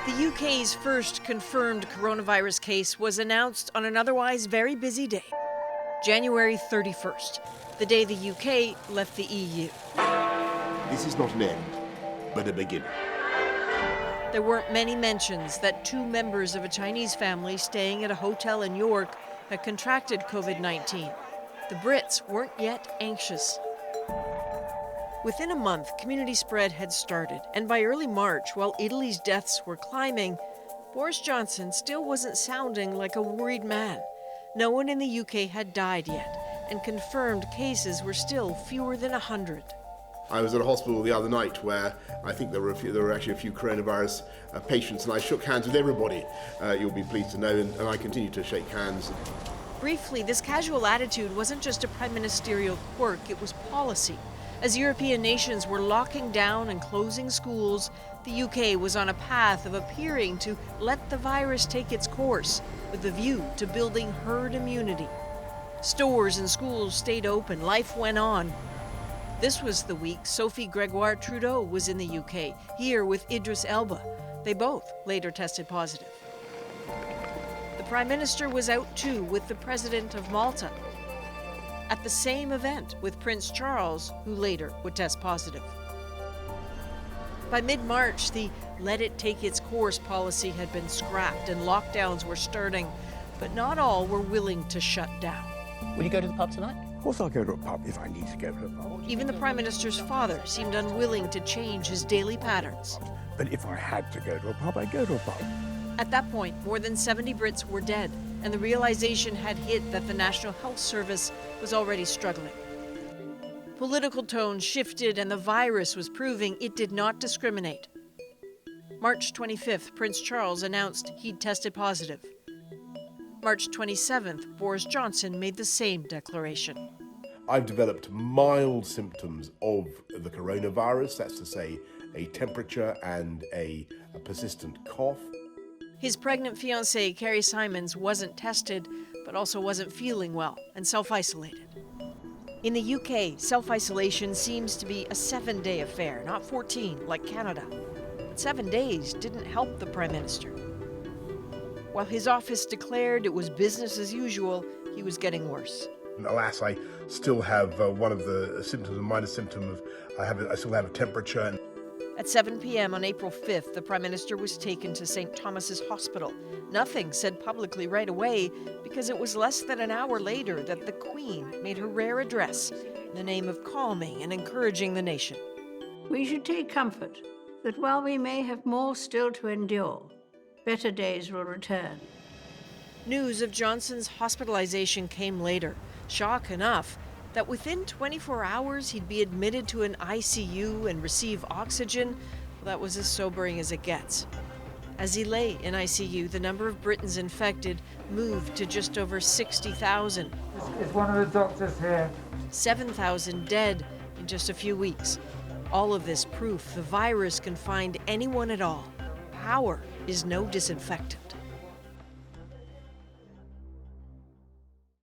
The UK's first confirmed coronavirus case was announced on an otherwise very busy day, January 31st, the day the UK left the EU. This is not an end, but a beginning. There weren't many mentions that 2 members of a Chinese family staying at a hotel in York had contracted COVID-19. The Brits weren't yet anxious. Within a month, community spread had started, and by early March, while Italy's deaths were climbing, Boris Johnson still wasn't sounding like a worried man. No one in the UK had died yet, and confirmed cases were still fewer than 100. I was at a hospital the other night where I think there were actually a few coronavirus patients, and I shook hands with everybody, you'll be pleased to know, and I continue to shake hands. Briefly, this casual attitude wasn't just a prime ministerial quirk, it was policy. As European nations were locking down and closing schools, the UK was on a path of appearing to let the virus take its course, with a view to building herd immunity. Stores and schools stayed open, life went on. This was the week Sophie Gregoire Trudeau was in the UK, here with Idris Elba. They both later tested positive. The Prime Minister was out too with the President of Malta, at the same event with Prince Charles, who later would test positive. By mid-March, the let it take its course policy had been scrapped and lockdowns were starting, but not all were willing to shut down. Will you go to the pub tonight? Of course I'll go to a pub if I need to go to a pub. Even the Prime Minister's father seemed unwilling to change his daily patterns. But if I had to go to a pub, I'd go to a pub. At that point, more than 70 Brits were dead, and the realization had hit that the National Health Service was already struggling. Political tones shifted, and the virus was proving it did not discriminate. March 25th, Prince Charles announced he'd tested positive. March 27th, Boris Johnson made the same declaration. I've developed mild symptoms of the coronavirus, that's to say, a temperature and a persistent cough. His pregnant fiancée, Carrie Simons, wasn't tested, but also wasn't feeling well and self-isolated. In the UK, self-isolation seems to be a 7-day affair, not 14 like Canada. But 7 days didn't help the Prime Minister. While his office declared it was business as usual, he was getting worse. Alas, I still have one of the symptoms, a minor symptom of I still have a temperature. At 7 p.m. on April 5th, the Prime Minister was taken to St. Thomas's Hospital. Nothing said publicly right away, because it was less than an hour later that the Queen made her rare address in the name of calming and encouraging the nation. We should take comfort that while we may have more still to endure, better days will return. News of Johnson's hospitalization came later. Shock enough that within 24 hours he'd be admitted to an ICU and receive oxygen. Well, that was as sobering as it gets. As he lay in ICU, the number of Britons infected moved to just over 60,000. Is one of the doctors here? 7,000 dead in just a few weeks. All of this proof the virus can find anyone at all. Power is no disinfectant.